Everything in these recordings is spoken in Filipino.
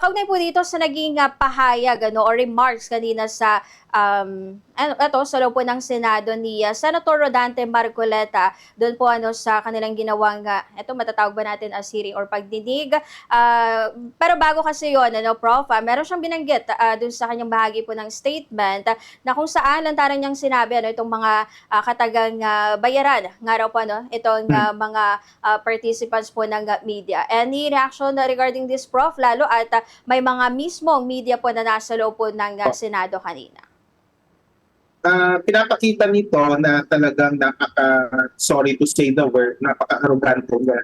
kaugnay po dito sa naging pahayag or remarks kanina sa sa loob po ng Senado ni Senator Rodante Marcoleta doon po sa kanilang ginawang matatawag ba natin as hearing or pagdinig. Pero bago kasi yon Prof, meron siyang binanggit doon sa kanyang bahagi po ng statement na kung saan lantaran niyang sinabi itong mga katagang bayaran nga raw po itong mga participants po ng media. Any reaction regarding this, Prof? Lalo at may mga mismong media po na nasa loob po ng Senado kanina. Pinapakita nito na talagang sorry to say the word, napaka-arrogante niya.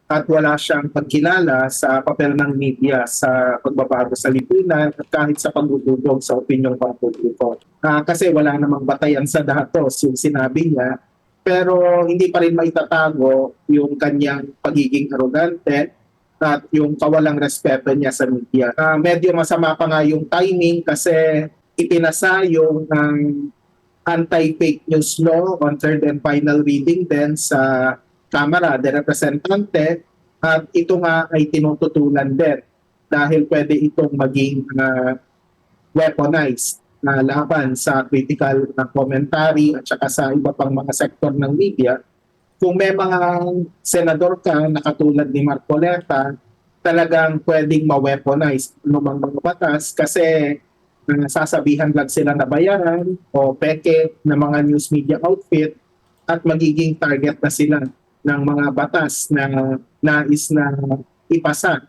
At wala siyang pagkilala sa papel ng media sa pagbabago sa lipunan at kahit sa pagdudugtong sa opinyong pampubliko. Kasi wala namang batayan sa datos yung sinabi niya, pero hindi pa rin maitatago yung kanyang pagiging arrogante at yung kawalang respeto niya sa media. Medyo masama pa nga yung timing kasi ipinasa yung anti-fake news law on third and final reading din sa Kamara de Representante at ito nga ay tinututulan din dahil pwede itong maging weaponized na laban sa critical na commentary at saka sa iba pang mga sektor ng media. Kung may mga senador ka na katulad ni Marcoleta, talagang pwedeng ma-weaponize anumang mga batas kasi sasabihan lang sila na bayaran o peke na mga news media outfit at magiging target na sila ng mga batas na nais na ipasa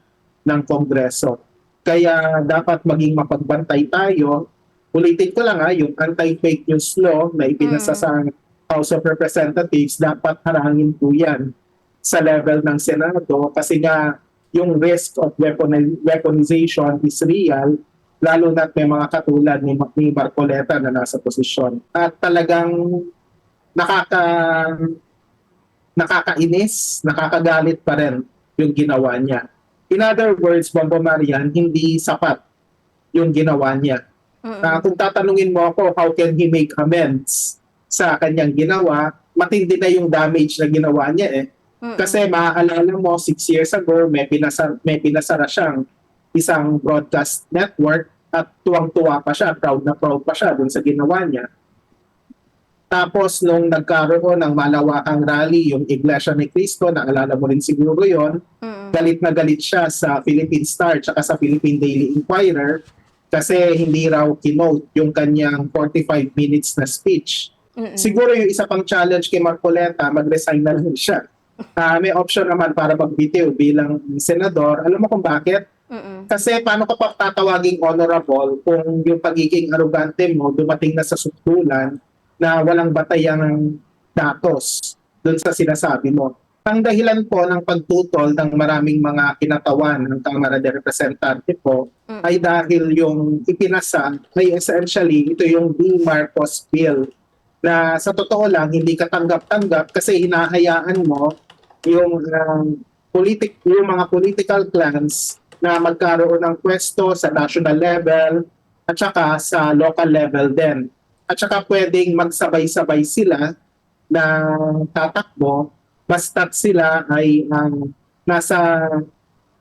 ng Kongreso. Kaya dapat maging mapagbantay tayo. Ulitin ko lang yung anti-fake news law na ipinasa sa House of Representatives, dapat harangin po yan sa level ng Senado kasi nga yung risk of weaponization is real, lalo na't may mga katulad ni Marcoleta na nasa posisyon. At talagang nakakainis, nakakagalit pa rin yung ginawa niya. In other words, Bongbong Marian, hindi sapat yung ginawa niya. Kung tatanungin mo ako, how can he make amends sa kanyang ginawa, matindi na yung damage na ginawa niya Kasi maaalala mo, 6 years ago, may pinasara siyang isang broadcast network at tuwang-tuwa pa siya, proud na proud pa siya dun sa ginawa niya. Tapos nung nagkaroon ng malawakang rally, yung Iglesia ni Cristo, naalala mo rin siguro yon, galit na galit siya sa Philippine Star at sa Philippine Daily Inquirer kasi hindi raw kinote yung kanyang 45 minutes na speech. Siguro yung isa pang challenge kay Marcoleta, mag-resign na lang siya. May option naman para magbitiw bilang senador. Alam mo kung bakit? Kasi paano ka pa tatawaging honorable kung yung pagiging arrogante mo dumating na sa sukdulan na walang batayang datos dun sa sinasabi mo. Ang dahilan po ng pagtutol ng maraming mga kinatawan ng Kamara de Representante po ay dahil yung ipinasa ay essentially ito yung D. Marcos Bill na sa totoo lang hindi ka tanggap-tanggap kasi hinahayaan mo yung mga political clans na magkaroon ng pwesto sa national level at saka sa local level din. At saka pwedeng magsabay-sabay sila na tatakbo basta't sila ay nasa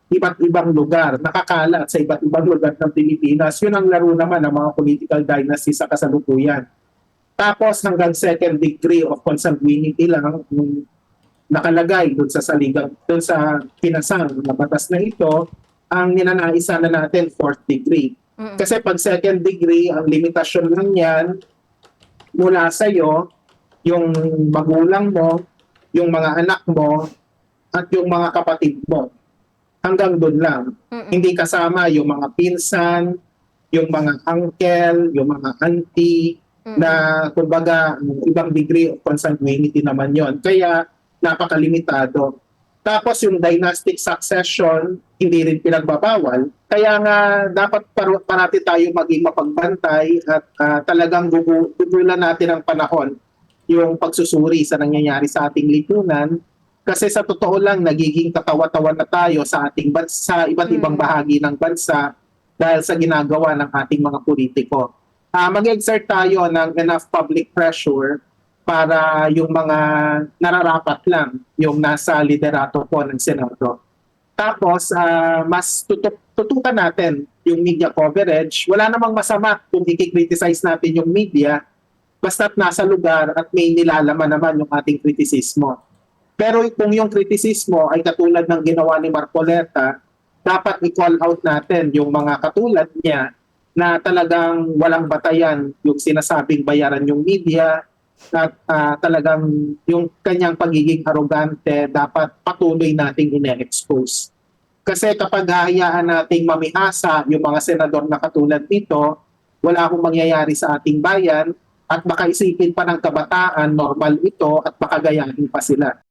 iba't ibang lugar, nakakalat sa iba't ibang lugar ng Pilipinas. Yun ang laro naman ng mga political dynasty sa kasalukuyan. Tapos hanggang second degree of consanguinity lang nakalagay doon sa saligang, doon sa pinasang na batas na ito, ang ninanaisa na natin fourth degree. Kasi pag second degree, ang limitasyon lang yan mula sa iyo, yung magulang mo, yung mga anak mo, at yung mga kapatid mo. Hanggang doon lang. Hindi kasama yung mga pinsan, yung mga uncle, yung mga auntie, na kumbaga ibang degree of consanguinity naman yon. Kaya napakalimitado. Tapos yung dynastic succession, hindi rin pinagbabawal. Kaya nga dapat parati tayo maging mapagbantay at talagang gugulan natin ang panahon yung pagsusuri sa nangyayari sa ating lipunan. Kasi sa totoo lang, nagiging katawa-tawa na tayo sa ating bansa, iba't ibang bahagi ng bansa dahil sa ginagawa ng ating mga politiko. Mag-exert tayo ng enough public pressure para yung mga nararapat lang yung nasa liderato po ng Senado. Tapos, mas tutok tutukan natin yung media coverage. Wala namang masama kung i-criticize natin yung media basta't nasa lugar at may nilalaman naman yung ating kritisismo. Pero kung yung kritisismo ay katulad ng ginawa ni Marcoleta, dapat i-call out natin yung mga katulad niya na talagang walang batayan yung sinasabing bayaran yung media at talagang yung kanyang pagiging arrogante dapat patuloy nating ine-expose. Kasi kapag hahayaan nating mamihasa yung mga senador na katulad nito, wala akong mangyayari sa ating bayan at baka isipin pa ng kabataan normal ito at baka gayahin pa sila.